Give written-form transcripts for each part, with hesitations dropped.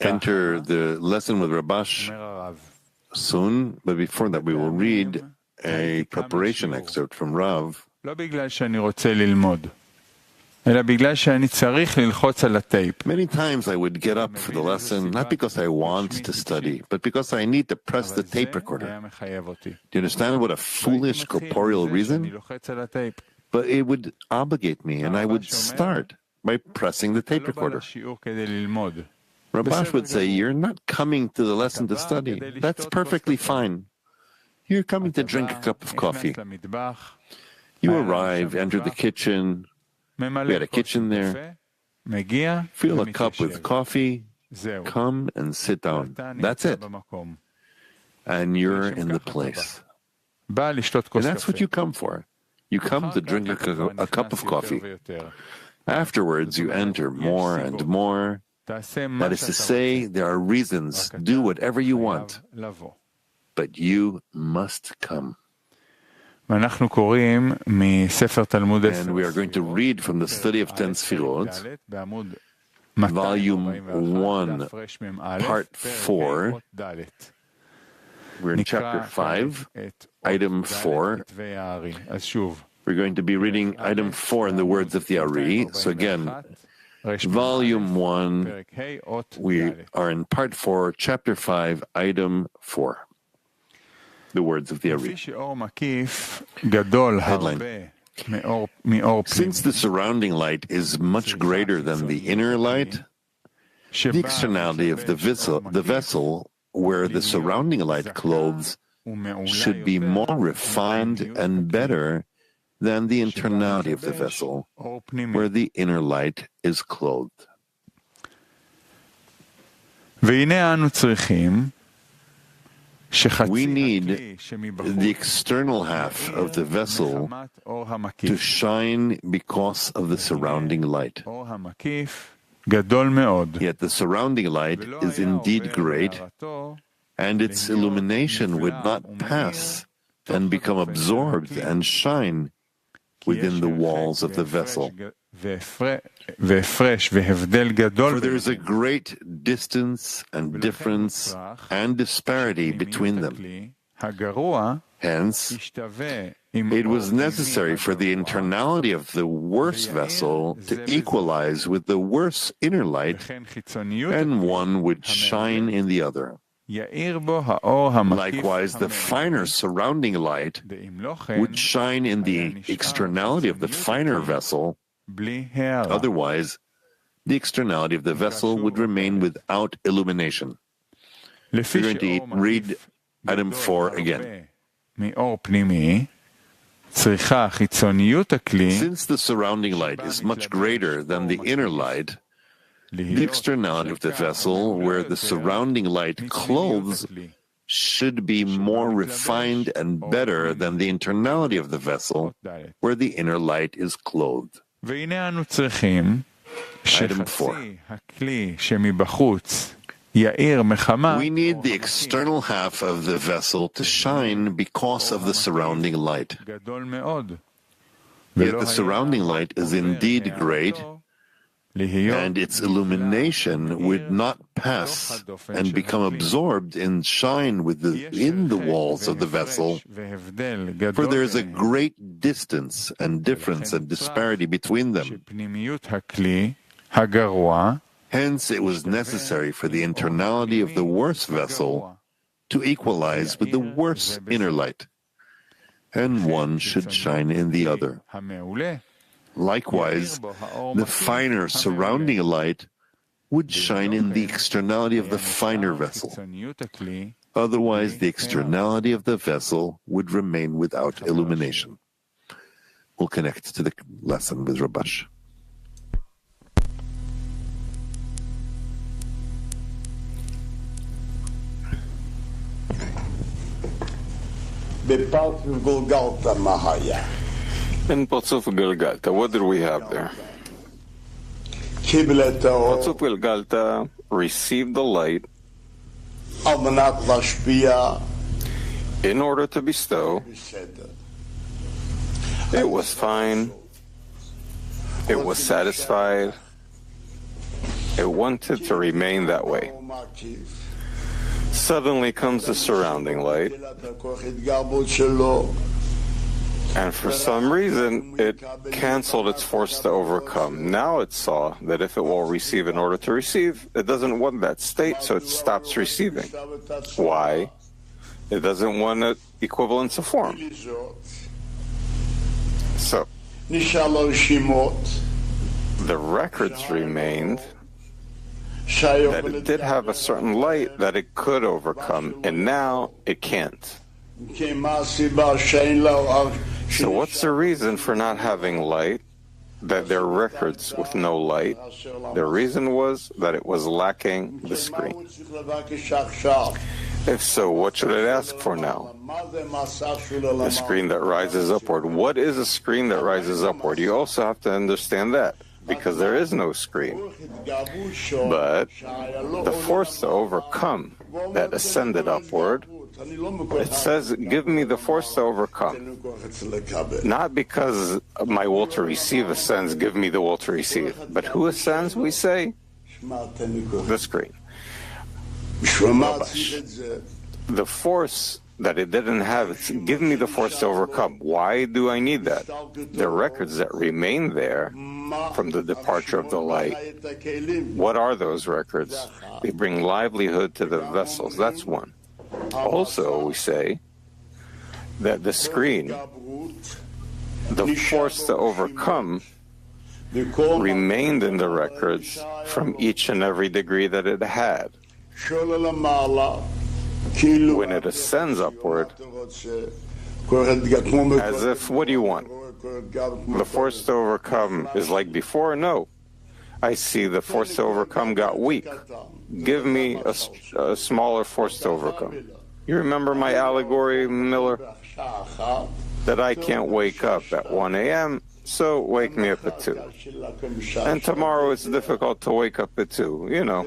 enter the lesson with Rabash soon, but before that we will read a preparation excerpt from Rav. לא בגלל שאני רוצה ללמוד, אלא בגלל שאני צריך ללחוץ על הטייפ. Many times I would get up for the lesson, not because I want to study, but because I need to press the tape recorder. Do you understand what a foolish corporeal reason? But it would obligate me, and I would start by pressing the tape recorder. Rabash would say, you're not coming to the lesson to study. That's perfectly fine. You're coming to drink a cup of coffee. You arrive, enter the kitchen. We had a kitchen there. Fill a cup with coffee. Come and sit down. That's it. And you're in the place. And that's what you come for. You come to drink a cup of coffee. Afterwards, you enter more and more. That is to say, there are reasons. Do whatever you want. But you must come. And we are going to read from the study of 10 Sefirot, Volume 1, Part 4. We're in Chapter 5, Item 4. We're going to be reading Item 4 in the words of the Ari. So again, Volume 1, we are in Part 4, Chapter 5, Item 4. The words of the Ari. Headline. Since the surrounding light is much greater than the inner light, the externality of the vessel where the surrounding light clothes should be more refined and better than the internality of the vessel where the inner light is clothed. We need the external half of the vessel to shine because of the surrounding light. Yet the surrounding light is indeed great, and its illumination would not pass and become absorbed and shine within the walls of the vessel. For there is a great distance and difference and disparity between them. Hence, it was necessary for the internality of the worse vessel to equalize with the worse inner light, and one would shine in the other. Likewise, the finer surrounding light would shine in the externality of the finer vessel. Otherwise, the externality of the vessel would remain without illumination. We're going to read Item 4 again. Since the surrounding light is much greater than the inner light, the externality of the vessel where the surrounding light clothes should be more refined and better than the internality of the vessel where the inner light is clothed. Item 4. We need the external half of the vessel to shine because of the surrounding light. Yet the surrounding light is indeed great, and its illumination would not pass and become absorbed and shine within the walls of the vessel, for there is a great distance and difference and disparity between them. Hence, it was necessary for the internality of the worse vessel to equalize with the worse inner light, and one should shine in the other. Likewise, the finer surrounding light would shine in the externality of the finer vessel. Otherwise, the externality of the vessel would remain without illumination. We'll connect to the lesson with Rabash. In Parsuf Galgalta, what did we have there? Parsuf Galgalta received the light in order to bestow. It was fine. It was satisfied. It wanted to remain that way. Suddenly comes the surrounding light, and for some reason it canceled its force to overcome. Now it saw that if it will receive in order to receive, it doesn't want that state, so it stops receiving. Why? It doesn't want an equivalence of form. So, the records remained that it did have a certain light that it could overcome, and now it can't. So what's the reason for not having light? That there are records with no light. The reason was that it was lacking the screen. If so, what should it ask for now? The screen that rises upward. What is a screen that rises upward? You also have to understand that, because there is no screen. But the force to overcome that ascended upward, it says, give me the force to overcome. Not because my will to receive ascends, give me the will to receive. But who ascends, we say? The screen. The force that it didn't have, it's give me the force to overcome. Why do I need that? The records that remain there from the departure of the light, what are those records? They bring livelihood to the vessels. That's one. Also, we say that the screen, the force to overcome, remained in the records from each and every degree that it had. When it ascends upward, as if, what do you want? The force to overcome is like before? No. I see the force to overcome got weak. Give me a smaller force to overcome. You remember my allegory, Miller? That I can't wake up at 1 a.m., so wake me up at 2. And tomorrow it's difficult to wake up at 2, you know.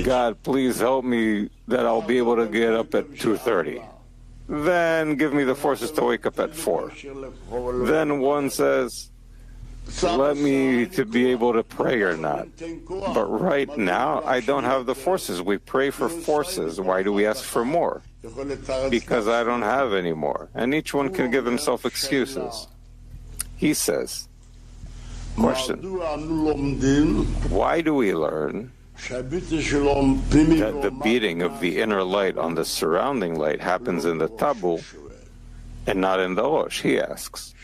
God, please help me that I'll be able to get up at 2:30. Then give me the forces to wake up at 4. Then one says, let me to be able to pray or not. But right now, I don't have the forces. We pray for forces. Why do we ask for more? Because I don't have any more. And each one can give himself excuses. He says, question, why do we learn that the beating of the inner light on the surrounding light happens in the tabu and not in the rosh? He asks.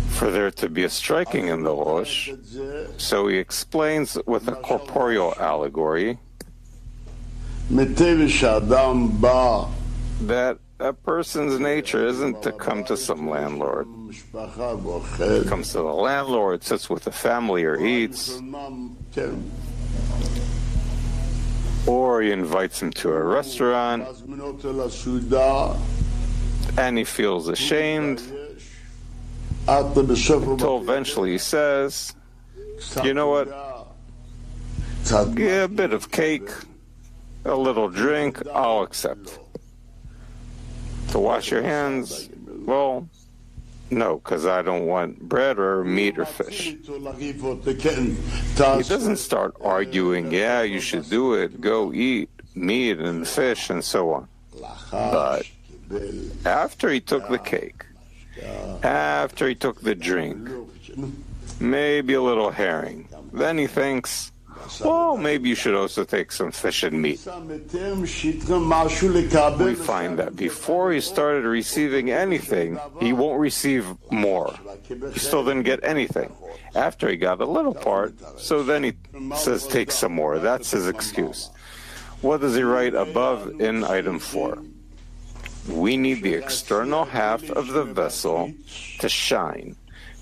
For there to be a striking in the rosh, so he explains with a corporeal allegory that a person's nature isn't to come to some landlord. He comes to the landlord, sits with the family or eats, or he invites him to a restaurant, and he feels ashamed, until eventually he says, you know what, give a bit of cake, a little drink, I'll accept. To wash your hands, well, no, because I don't want bread or meat or fish. He doesn't start arguing, yeah, you should do it, go eat meat and fish and so on. But after he took the cake, after he took the drink, maybe a little herring, then he thinks, well, maybe you should also take some fish and meat. We find that before he started receiving anything, he won't receive more. He still didn't get anything. After he got a little part, so then he says, take some more. That's his excuse. What does he write above in item 4? We need the external half of the vessel to shine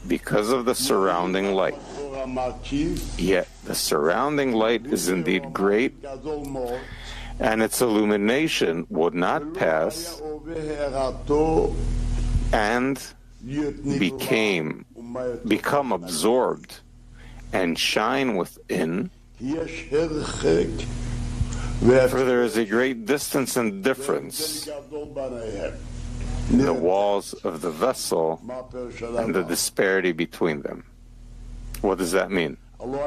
because of the surrounding light. Yet the surrounding light is indeed great, and its illumination would not pass and become absorbed and shine within, for there is a great distance and difference in the walls of the vessel and the disparity between them. What does that mean? Because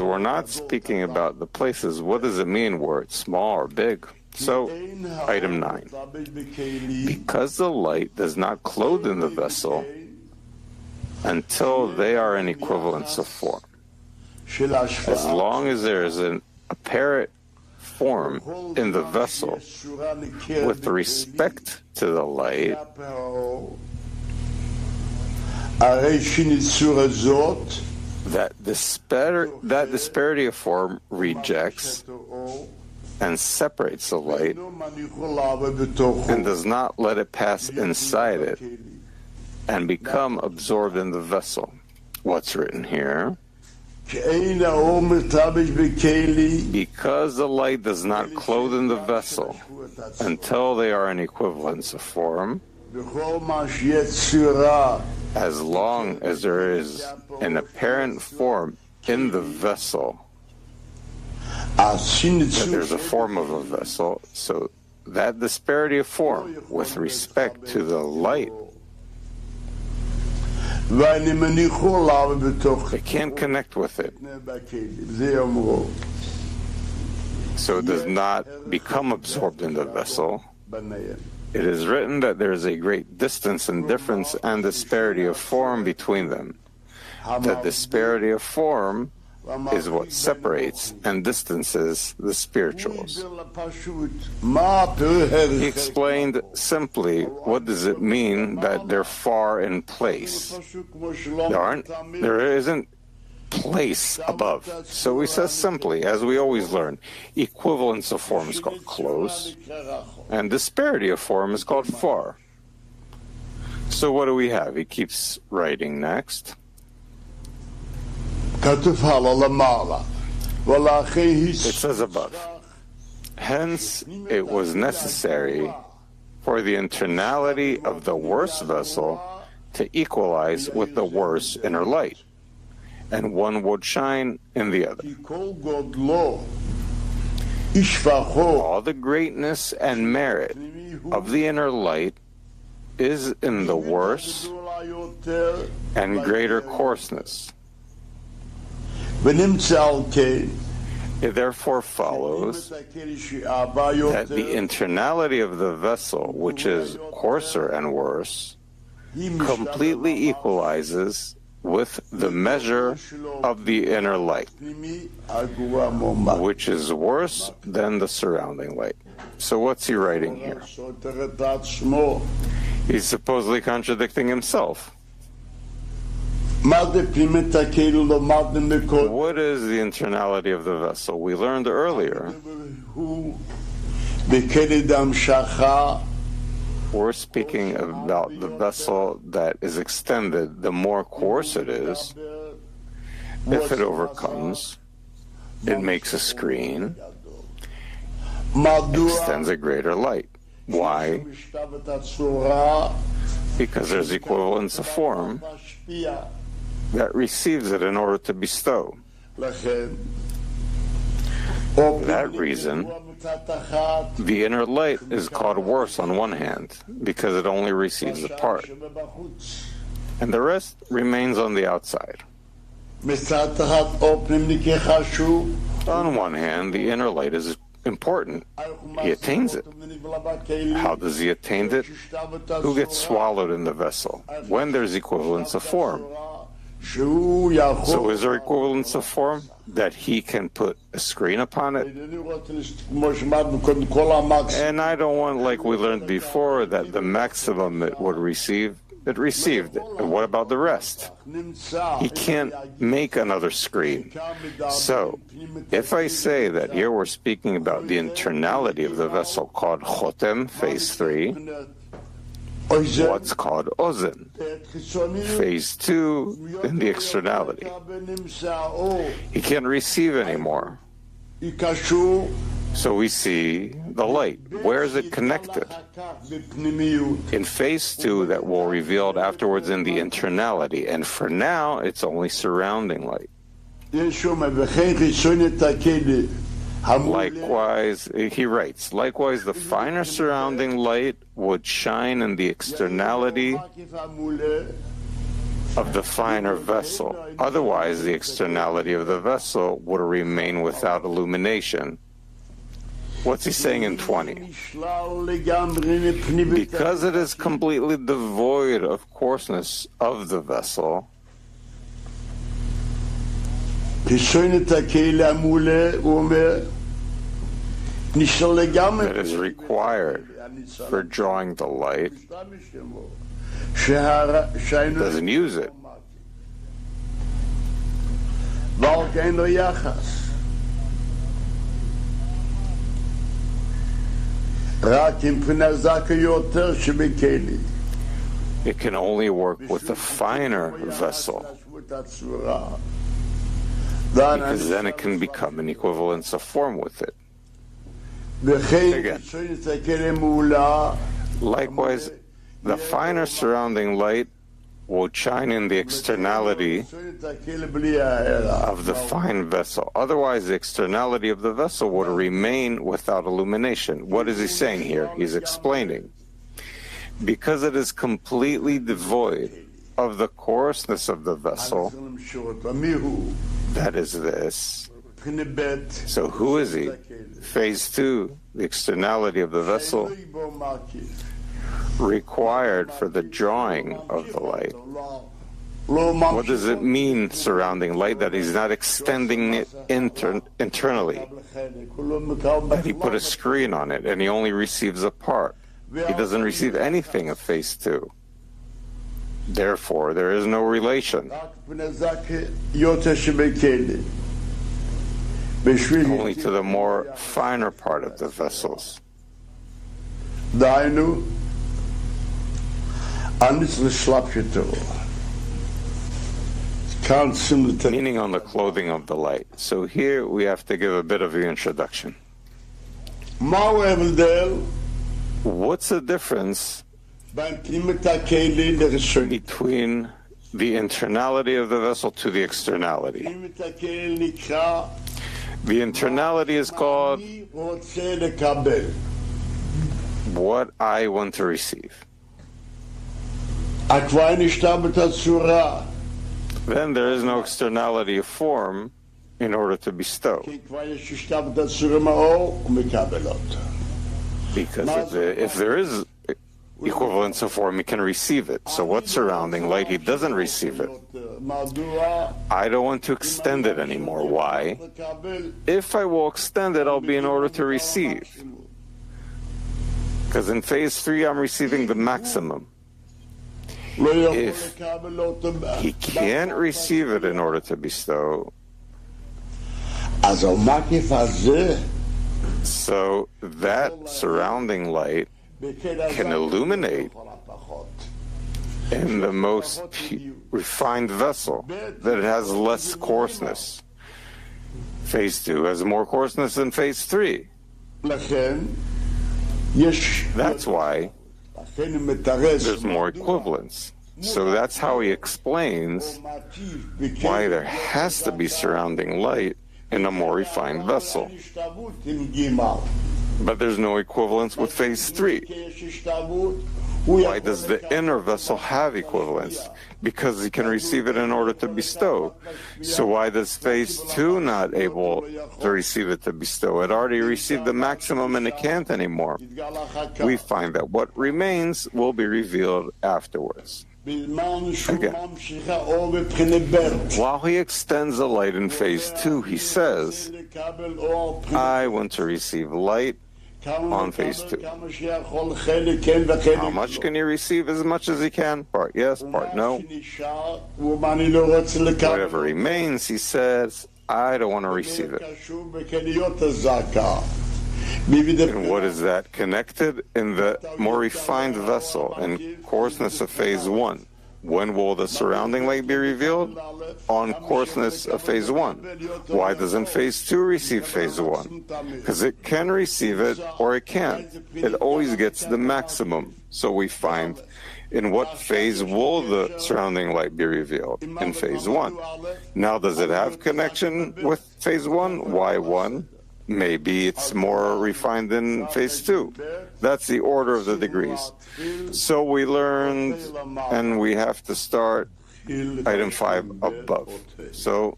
we're not speaking about the places. What does it mean where it's small or big? So, item 9. Because the light does not clothe in the vessel until they are in equivalence of form. As long as there is an apparent form in the vessel with respect to the light, that disparity of form rejects and separates the light and does not let it pass inside it and become absorbed in the vessel. What's written here? Because the light does not clothe in the vessel until they are in equivalence of form, as long as there is an apparent form in the vessel, that there's a form of a vessel, so that disparity of form with respect to the light, it can't connect with it, so it does not become absorbed in the vessel. It is written that there is a great distance and difference and disparity of form between them. The disparity of form is what separates and distances the spirituals. He explained simply, what does it mean that they're far in place? There isn't place above. So he says simply, as we always learn, equivalence of form is called close, and disparity of form is called far. So what do we have? He keeps writing next. It says above, hence it was necessary for the internality of the worse vessel to equalize with the worse inner light, and one would shine in the other. All the greatness and merit of the inner light is in the worse and greater coarseness. It therefore follows that the internality of the vessel, which is coarser and worse, completely equalizes with the measure of the inner light, which is worse than the surrounding light. So what's he writing here? He's supposedly contradicting himself. What is the internality of the vessel? We learned earlier. We're speaking about the vessel that is extended. The more coarse it is, if it overcomes, it makes a screen, extends a greater light. Why? Because there's equivalence of form that receives it in order to bestow. For that reason, the inner light is called worse on one hand, because it only receives a part, and the rest remains on the outside. On one hand, the inner light is important. He attains it. How does he attain it? Who gets swallowed in the vessel? When there's equivalence of form. So is there equivalence of form? That he can put a screen upon it? And I don't want, like we learned before, that the maximum it would receive, it received. And what about the rest? He can't make another screen. So, if I say that here we're speaking about the internality of the vessel called Chotem, phase 3, what's called Ozen, phase 2 in the externality. He can't receive anymore. So we see the light. Where is it connected? In phase 2 that will be revealed afterwards in the internality. And for now, it's only surrounding light. Likewise, he writes, likewise the finer surrounding light would shine in the externality of the finer vessel. Otherwise, the externality of the vessel would remain without illumination. What's he saying in 20? Because it is completely devoid of coarseness of the vessel, that is required for drawing the light, doesn't use it. It can only work with the finer vessel, because then it can become an equivalence of form with it. Again, likewise, the finer surrounding light will shine in the externality of the fine vessel. Otherwise, the externality of the vessel would remain without illumination. What is he saying here? He's explaining. Because it is completely devoid of the coarseness of the vessel, that is this. So who is he? Phase 2, the externality of the vessel, required for the drawing of the light. What does it mean, surrounding light? That he's not extending it internally. That he put a screen on it and he only receives a part. He doesn't receive anything of phase 2. Therefore, there is no relation. Only to the more finer part of the vessels. Meaning on the clothing of the light. So here we have to give a bit of the introduction. What's the difference between the internality of the vessel to the externality? The internality is called what I want to receive. Then there is no externality of form in order to bestow. Because if there is equivalence of form, he can receive it. So what's surrounding light? He doesn't receive it. I don't want to extend it anymore. Why? If I will extend it, I'll be in order to receive. Because in phase 3, I'm receiving the maximum. If he can't receive it in order to bestow, so that surrounding light can illuminate in the most refined vessel, that it has less coarseness. Phase 2 has more coarseness than phase 3. That's why there's more equivalence. So that's how he explains why there has to be surrounding light in a more refined vessel. But there's no equivalence with phase 3. Why does the inner vessel have equivalence? Because he can receive it in order to bestow. So why does phase 2 not able to receive it to bestow? It already received the maximum and it can't anymore. We find that what remains will be revealed afterwards. Again, while he extends the light in phase 2, he says, I want to receive light on phase 2. How much can he receive? As much as he can. Part yes, part no. Whatever remains, he says, I don't want to receive it. And what is that connected? In the more refined vessel and coarseness of phase 1. When will the surrounding light be revealed? On coarseness of phase 1. Why doesn't phase 2 receive phase 1? Because it can receive it or it can't. It always gets the maximum. So we find in what phase will the surrounding light be revealed? In phase 1. Now, does it have connection with phase 1? Why 1? Maybe it's more refined than phase 2. That's the order of the degrees. So we learned, and we have to start item 5 above. So,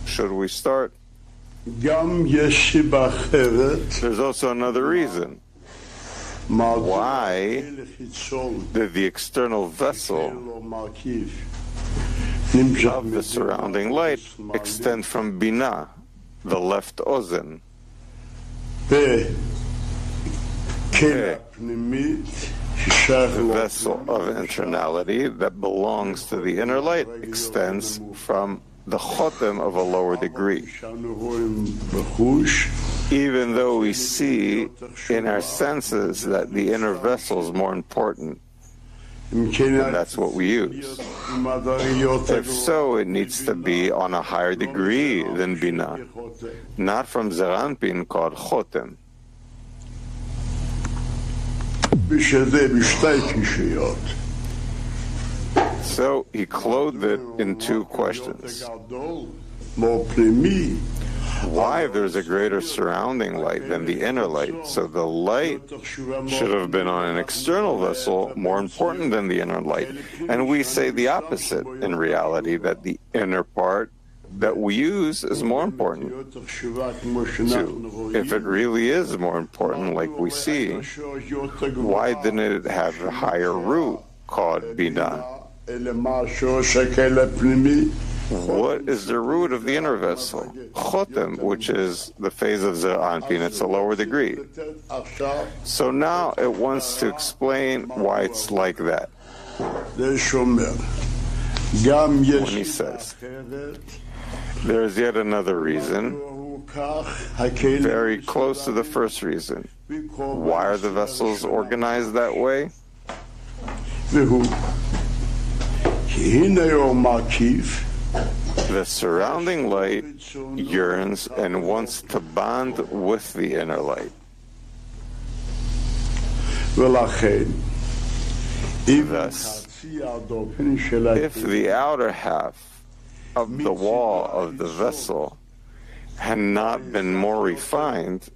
should we start? There's also another reason. Why did the external vessel of the surrounding light extend from Binah, the left ozen, the vessel of internality that belongs to the inner light extends from the chotem of a lower degree. Even though we see in our senses that the inner vessel is more important, and that's what we use. If so, it needs to be on a higher degree than Binah, not from Zeranpin called chotem. So he clothed it in two questions. Why there's a greater surrounding light than the inner light? So the light should have been on an external vessel more important than the inner light. And we say the opposite in reality, that the inner part that we use is more important. So if it really is more important, like we see, why didn't it have a higher root called Binah? What is the root of the inner vessel? Chotem, which is the phase of Zeranpin, it's a lower degree. So now it wants to explain why it's like that. When he says, there is yet another reason, very close to the first reason. Why are the vessels organized that way? The surrounding light yearns and wants to bond with the inner light. Thus, if the outer half of the wall of the vessel had not been more refined,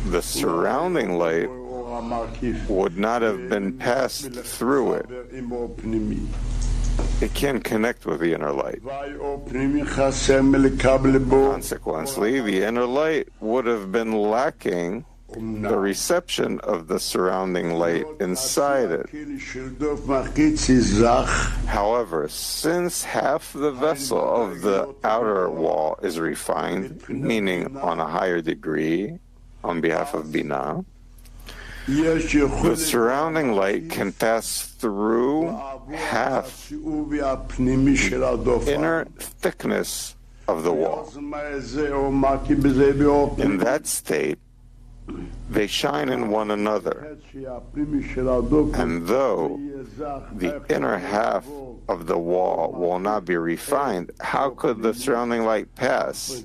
the surrounding light would not have been passed through it. It can't connect with the inner light. Consequently, the inner light would have been lacking the reception of the surrounding light inside it. However, since half the vessel of the outer wall is refined, meaning on a higher degree on behalf of Binah, the surrounding light can pass through half the inner thickness of the wall. In that state, they shine in one another. And though the inner half of the wall will not be refined, how could the surrounding light pass?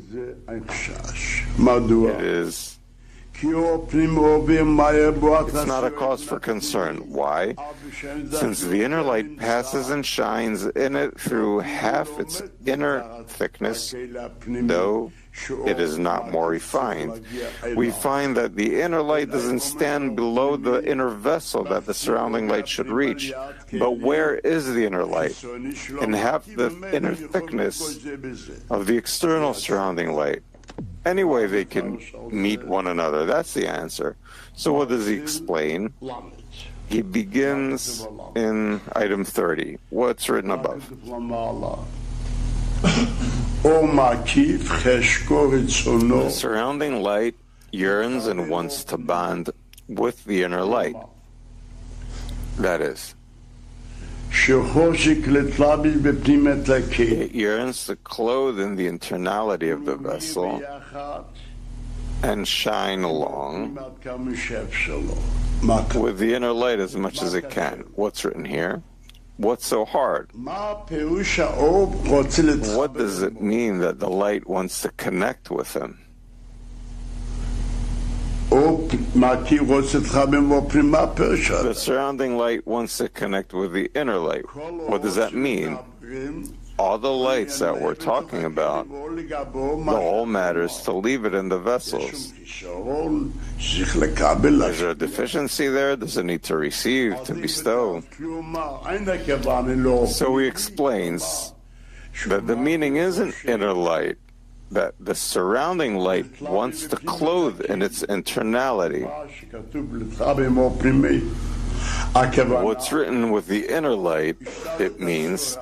It is It's not a cause for concern. Why? Since the inner light passes and shines in it through half its inner thickness, though it is not more refined. We find that the inner light doesn't stand below the inner vessel that the surrounding light should reach. But where is the inner light? In half the inner thickness of the external surrounding light. Anyway, they can meet one another. That's the answer. So what does he explain? He begins in item 30. What's written above? The surrounding light yearns and wants to bond with the inner light. That is, it yearns to clothe in the internality of the vessel and shine along with the inner light as much as it can. What's written here? What's so hard? What does it mean that the light wants to connect with him? The surrounding light wants to connect with the inner light. What does that mean? all the lights that we're talking about, the whole matter is to leave it in the vessels. Is there a deficiency there? Does it need to receive, to bestow? So he explains that the meaning isn't inner light, that the surrounding light wants to clothe in its internality. What's written with the inner light, it means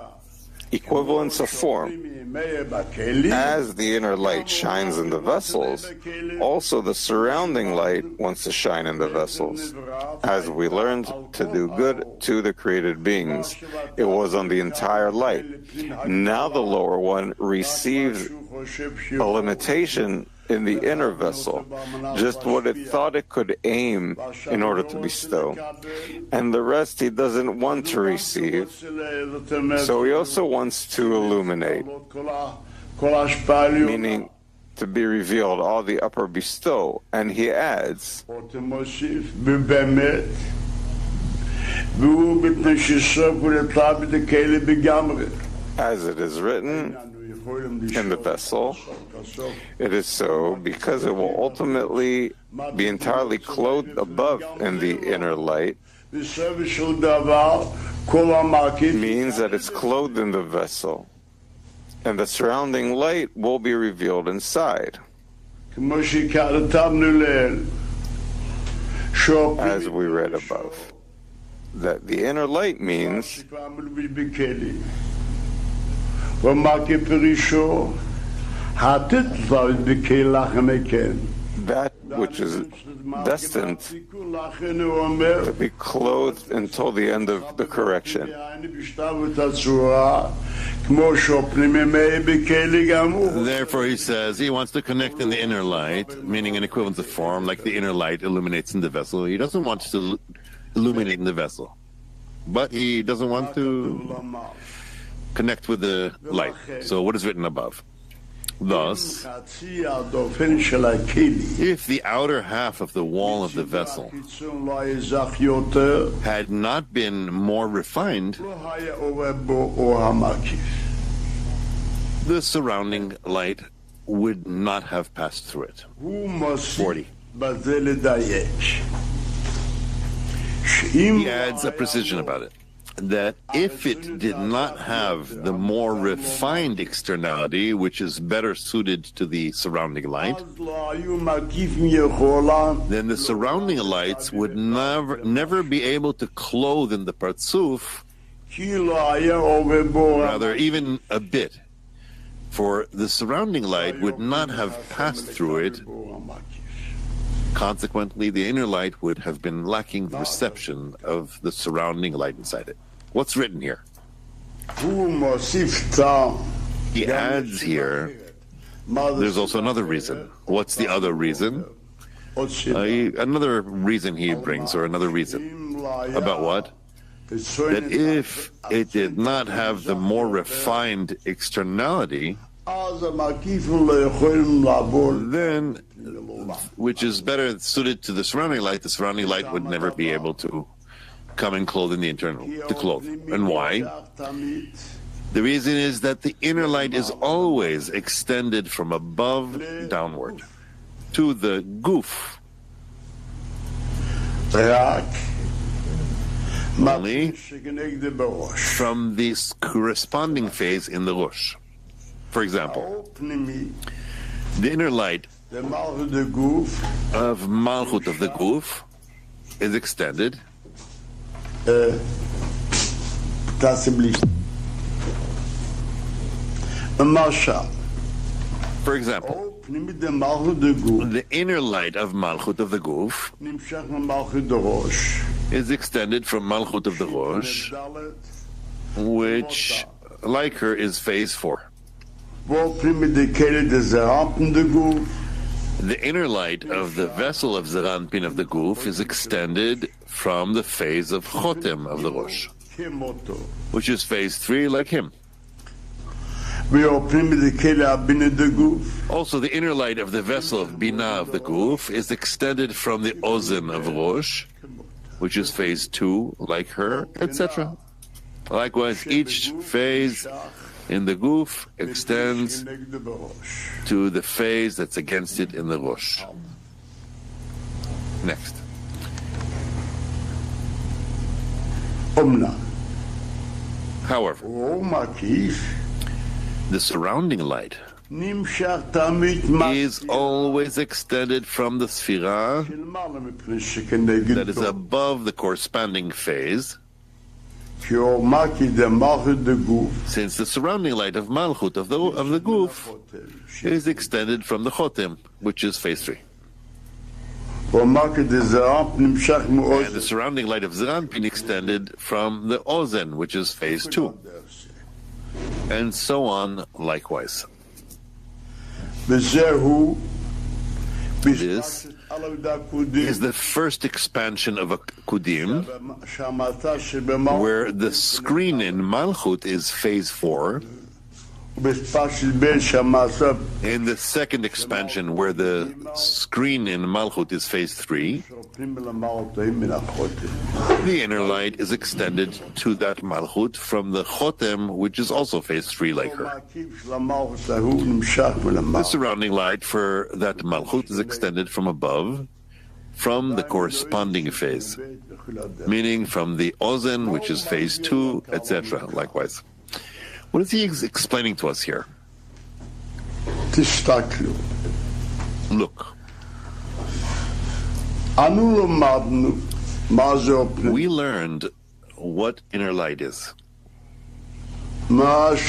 equivalence of form. As the inner light shines in the vessels, also the surrounding light wants to shine in the vessels. As we learned to do good to the created beings, it was on the entire light. Now the lower one receives a limitation in the inner vessel, just what it thought it could aim in order to bestow. And the rest he doesn't want to receive, so he also wants to illuminate, meaning to be revealed, all the upper bestow. And he adds, as it is written in the vessel, it is so because it will ultimately be entirely clothed above in the inner light, means that it's clothed in the vessel, and the surrounding light will be revealed inside. As we read above, that the inner light means that which is destined to be clothed until the end of the correction. Therefore, he says he wants to connect in the inner light, meaning an equivalence of form, like the inner light illuminates in the vessel. He doesn't want to illuminate in the vessel, but he doesn't want to connect with the light. So what is written above? Thus, if the outer half of the wall of the vessel had not been more refined, the surrounding light would not have passed through it. 40. He adds a precision about it, that if it did not have the more refined externality, which is better suited to the surrounding light, then the surrounding lights would never be able to clothe in the Partzuf, rather even a bit, for the surrounding light would not have passed through it. Consequently, the inner light would have been lacking the reception of the surrounding light inside it. What's written here? He adds here, there's also another reason. What's the other reason? Another reason he brings, or another reason. About what? That if it did not have the more refined externality, then, which is better suited to the surrounding light would never be able to come and clothe in the internal, to clothe. And why? The reason is that the inner light is always extended from above downward to the goof. Only from this corresponding phase in the Rosh. For example, the inner light of Malchut of the Guf is extended for example, the inner light of Malchut of the Guf is extended from Malchut of the Rosh, which, like her, is phase 4. The inner light of the vessel of Zeranpin of the Guf is extended from the phase of Chotem of the Rosh, which is phase 3, like him. Also, the inner light of the vessel of Bina of the Guf is extended from the Ozen of Rosh, which is phase 2, like her, etc. Likewise, each phase in the goof extends to the phase that's against it in the Rosh. Next. However, the surrounding light is always extended from the Sefirah that is above the corresponding phase, since the surrounding light of Malchut, of the goof, is extended from the Chotem, which is phase 3. And the surrounding light of Zeranpin extended from the Ozen, which is phase 2. And so on likewise. This is the first expansion of a Kudim, where the screen in Malchut is phase 4, in the second expansion, where the screen in Malchut is phase 3, the inner light is extended to that Malchut from the Chotem, which is also phase 3 like her. The surrounding light for that Malchut is extended from above, from the corresponding phase, meaning from the Ozen, which is phase 2, etc. Likewise. What is he explaining to us here? Look. We learned what inner light is. That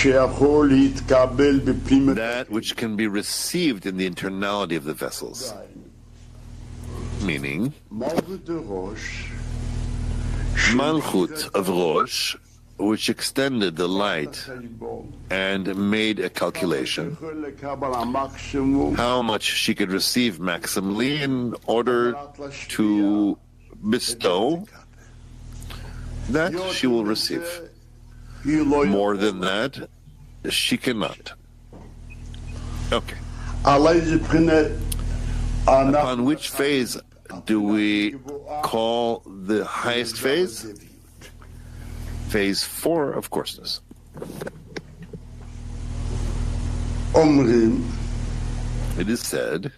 which can be received in the internality of the vessels. Meaning, Malchut of Rosh, which extended the light and made a calculation how much she could receive maximally in order to bestow, that she will receive. More than that, she cannot. Okay. Upon which phase do we call the highest phase? Phase 4 of coarseness. It is said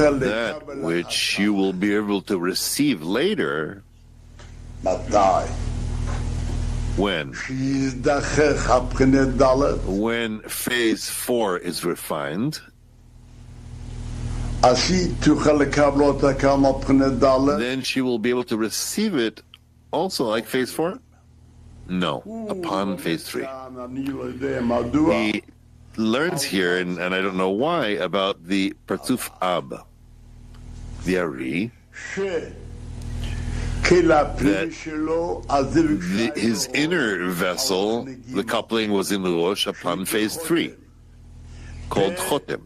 that which you will be able to receive later, when phase 4 is refined, then she will be able to receive it also like phase 4? No, upon phase 3. He learns here, and I don't know why, about the Partuf Ab, the Ari, that his inner vessel, the coupling was in the Rosh upon phase 3, called Chotem.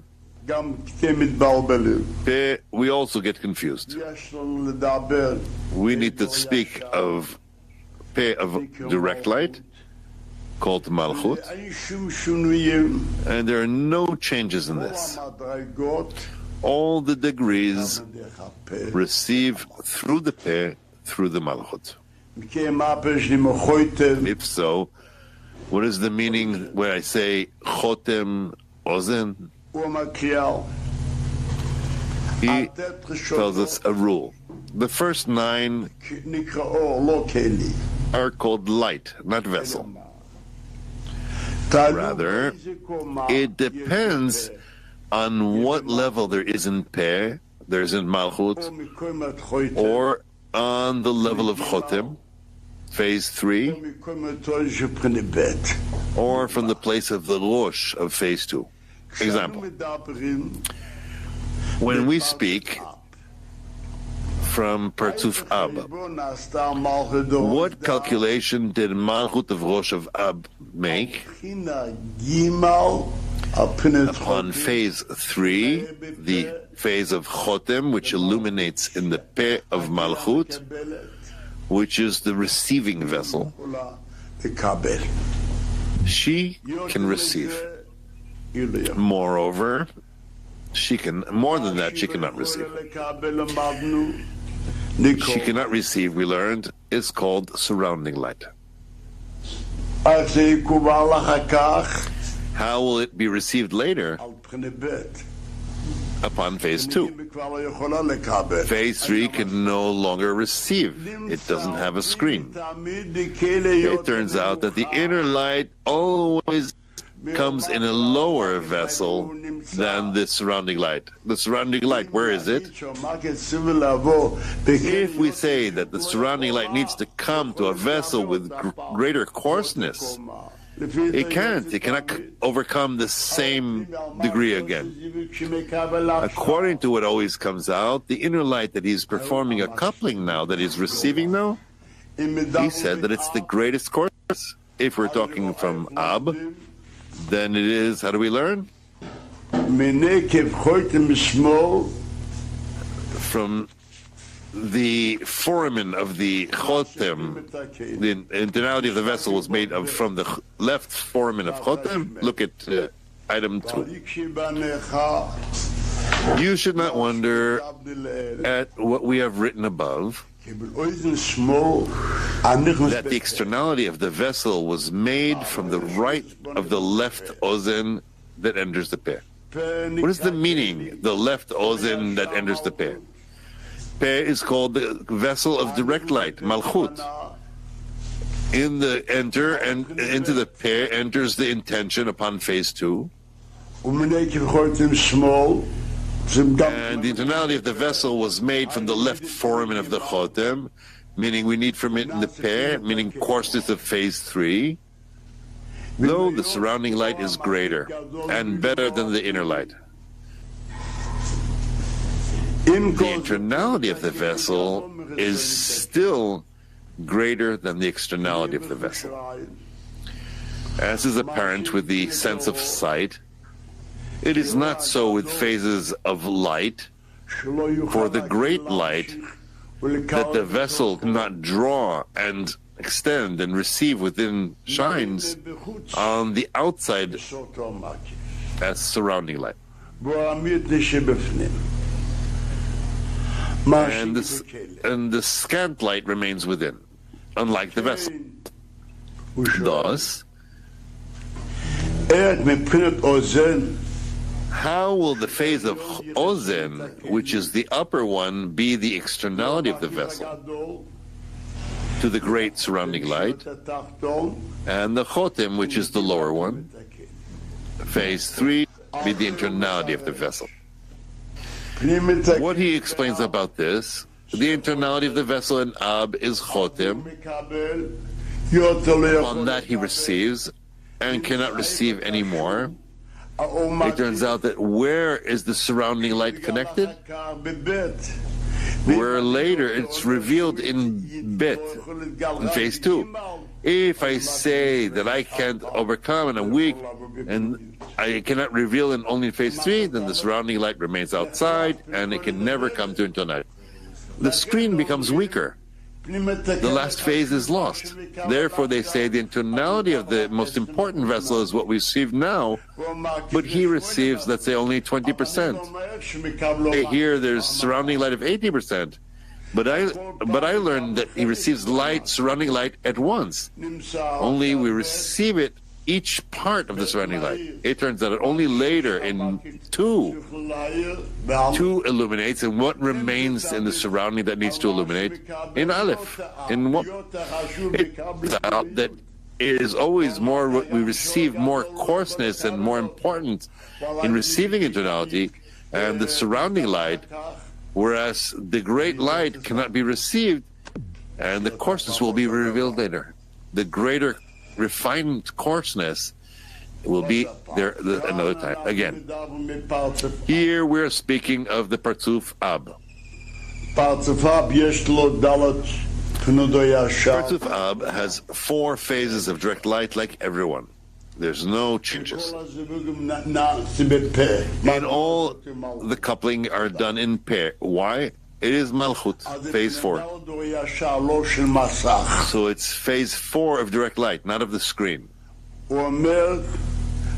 We also get confused. We need to speak of direct light, called Malchut, and there are no changes in this. All the degrees receive through the Peh, through the Malchut. If so, what is the meaning when I say Chotem Ozen? He tells us a rule. The first 9 are called light, not vessel. Rather, it depends on what level there is in Peh, there is in Malchut, or on the level of Chotem, phase 3, or from the place of the Rosh of phase 2. Example, when we speak from Partuf Ab, what calculation did Malchut of Rosh of Ab make? Upon phase 3, the phase of Chotem, which illuminates in the Peh of Malchut, which is the receiving vessel, she can receive. Moreover, she can, more than that, she cannot receive. she cannot receive, we learned, is called surrounding light. How will it be received later? Upon phase 2. Phase 3 can no longer receive. It doesn't have a screen. It turns out that the inner light always comes in a lower vessel than the surrounding light. The surrounding light, where is it? If we say that the surrounding light needs to come to a vessel with greater coarseness, it can't. It cannot overcome the same degree again. According to what always comes out, the inner light that he's performing a coupling now, that he's receiving now, he said that it's the greatest coarseness. If we're talking from Ab, then it is, how do we learn? From the foramen of the Chotem, the internality of the vessel was made from the left foramen of Chotem. Look at item 2. You should not wonder at what we have written above, that the externality of the vessel was made from the right of the left ozen that enters the peh. What is the meaning, the left ozen that enters the peh? Peh is called the vessel of direct light, Malchut. In the enter and into the peh enters the intention upon phase 2. And the internality of the vessel was made from the left foramen of the Chotem, meaning we need from it in the peh, meaning coarseness of phase 3, though the surrounding light is greater and better than the inner light. The internality of the vessel is still greater than the externality of the vessel. As is apparent with the sense of sight, it is not so with phases of light. For the great light, that the vessel cannot draw and extend and receive within shines on the outside as surrounding light. And the scant light remains within, unlike the vessel. Thus, how will the phase of Ozen, which is the upper one, be the externality of the vessel to the great surrounding light, and the Chotem, which is the lower one, phase 3, be the internality of the vessel? What he explains about this, the internality of the vessel in Ab is Chotem. On that he receives and cannot receive anymore. It turns out that where is the surrounding light connected? Where later it's revealed in Bet, in phase 2. If I say that I can't overcome and I'm weak and I cannot reveal in only phase 3, then the surrounding light remains outside and it can never come to internality. The screen becomes weaker. The last phase is lost. Therefore, they say the internality of the most important vessel is what we receive now, but he receives, let's say, only 20%. Here, there's surrounding light of 80%. But I learned that he receives light, surrounding light at once. Only we receive it, each part of the surrounding light. It turns out that only later in 2 illuminates, and what remains in the surrounding that needs to illuminate? In Aleph. In what? It turns out that it is always more, we receive more coarseness and more important in receiving internality and the surrounding light, whereas the great light cannot be received and the coarseness will be revealed later. The greater refined coarseness will be there another time. Again, here we're speaking of the Partzuf Ab. Partzuf Ab has 4 phases of direct light like everyone. There's no changes. And all the coupling are done in pair. Why? It is Malchut, phase 4. So it's phase 4 of direct light, not of the screen.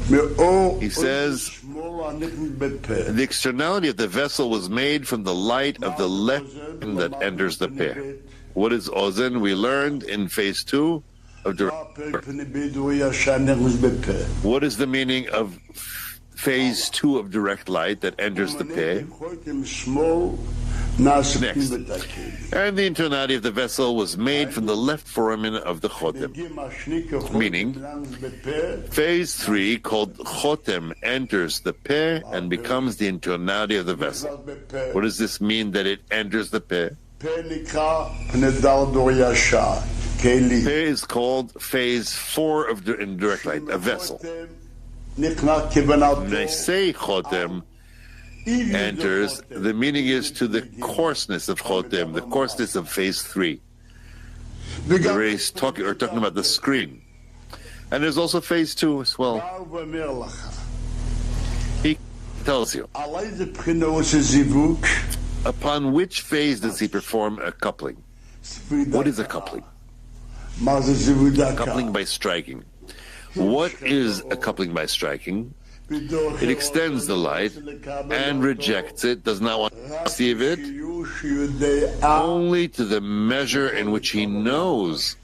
He says, the externality of the vessel was made from the light of the lechem that enters the peh. What is ozen? We learned in phase 2 of direct. What is the meaning of phase 2 of direct light that enters the peh? Next. And the internality of the vessel was made from the left foramen of the chotem. Meaning, phase 3, called chotem, enters the peh and becomes the internality of the vessel. What does this mean that it enters the peh? Peh is called phase 4 of in direct light, a vessel. When I say chotem enters, the meaning is to the coarseness of chotem, the coarseness of phase 3. We're talking about the screen. And there's also phase 2 as well. He tells you, upon which phase does he perform a coupling? What is a coupling? A coupling by striking. What is a coupling by striking? It extends the light and rejects it, does not want to receive it, only to the measure in which he knows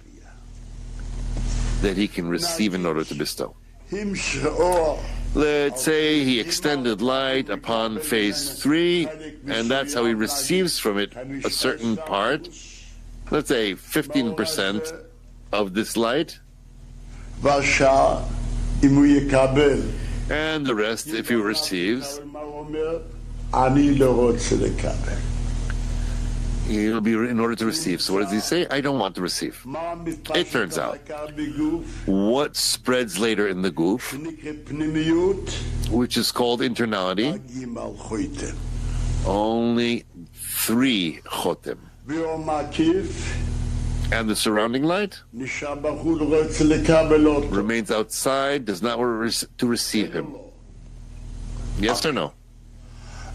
that he can receive in order to bestow. Let's say he extended light upon phase 3, and that's how he receives from it a certain part, let's say 15% of this light, and the rest, if he receives, he'll be in order to receive. So what does he say? I don't want to receive. It turns out, what spreads later in the goof, which is called internality, only 3 chotem. And the surrounding light remains outside, does not want to receive him. Yes or no?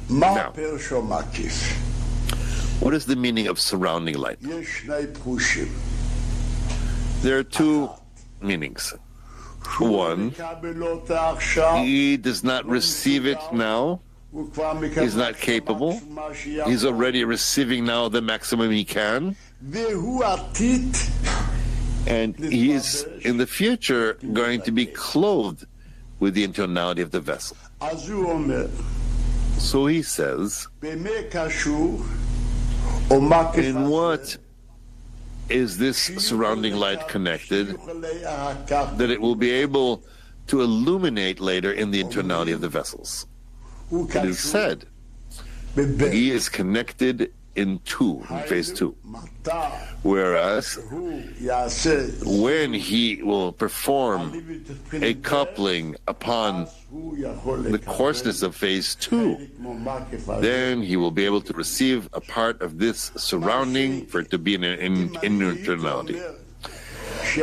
Now, what is the meaning of surrounding light? There are 2 meanings. One, he does not receive it now. He's not capable. He's already receiving now the maximum he can. And he is in the future going to be clothed with the internality of the vessel. So he says, in what is this surrounding light connected that it will be able to illuminate later in the internality of the vessels? It is said he is connected in phase 2. Whereas when he will perform a coupling upon the coarseness of phase 2, then he will be able to receive a part of this surrounding for it to be in internality.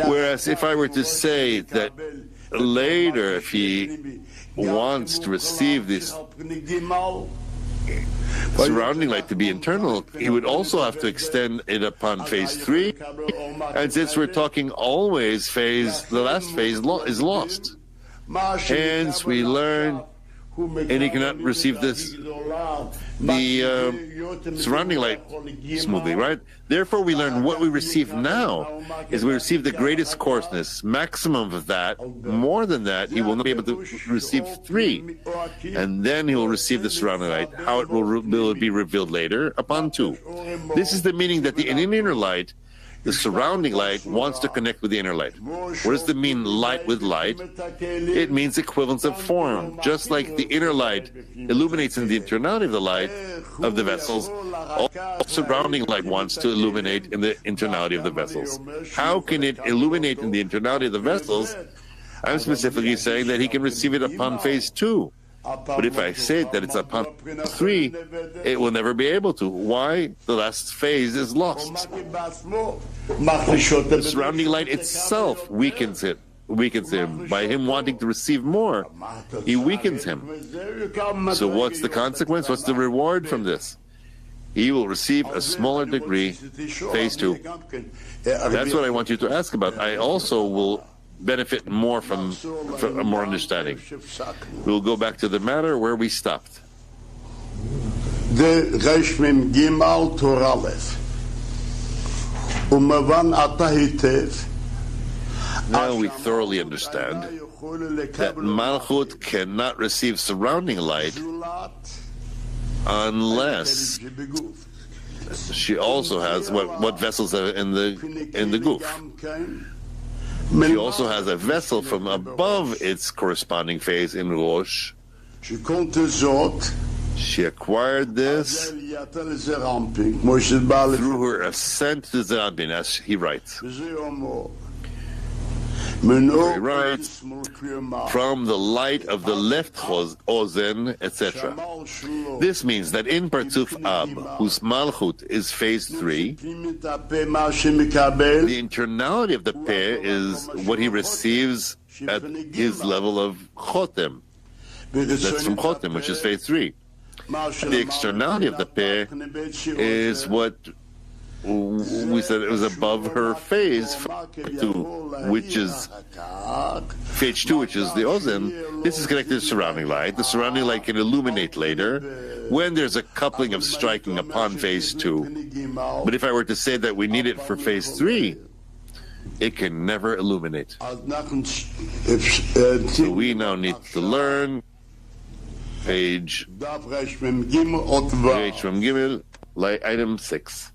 Whereas if I were to say that later, if he wants to receive this surrounding light to be internal, he would also have to extend it upon phase 3. And since we're talking always the last phase is lost. Hence we learn, and he cannot receive the surrounding light smoothly, right? Therefore we learn what we receive now is we receive the greatest coarseness, maximum of that. More than that, he will not be able to receive 3. And then he will receive the surrounding light. How it will be revealed later upon 2. This is the meaning that the inner light, the surrounding light, wants to connect with the inner light. What does the mean light with light? It means equivalence of form. Just like the inner light illuminates in the internality of the light of the vessels, all surrounding light wants to illuminate in the internality of the vessels. How can it illuminate in the internality of the vessels? I'm specifically saying that he can receive it upon phase 2. But if I say that it's upon 3, it will never be able to. Why? The last phase is lost. The surrounding light itself weakens him. By him wanting to receive more, he weakens him. So what's the consequence? What's the reward from this? He will receive a smaller degree, phase 2. That's what I want you to ask about. I also will benefit more from more understanding. We'll go back to the matter where we stopped. The Resh Mem Gimal Torah Aleph. Umavan ata hitev. Now we thoroughly understand that Malchut cannot receive surrounding light unless she also has what vessels are in the guf. She also has a vessel from above its corresponding phase in Rosh. She acquired this through her ascent to Zeranpin, as he writes. He writes, from the light of the left ozen, etc. This means that in Partuf Ab, whose Malchut is phase 3, the internality of the Peh is what he receives at his level of Chotem. That's from Chotem, which is phase 3. The externality of the Peh is what we said it was above her phase 2, which is phase 2, which is the Ozen. This is connected to surrounding light. The surrounding light can illuminate later when there's a coupling of striking upon phase 2. But if I were to say that we need it for phase 3, it can never illuminate. So we now need to learn page Reish Mem Gimel, item 6.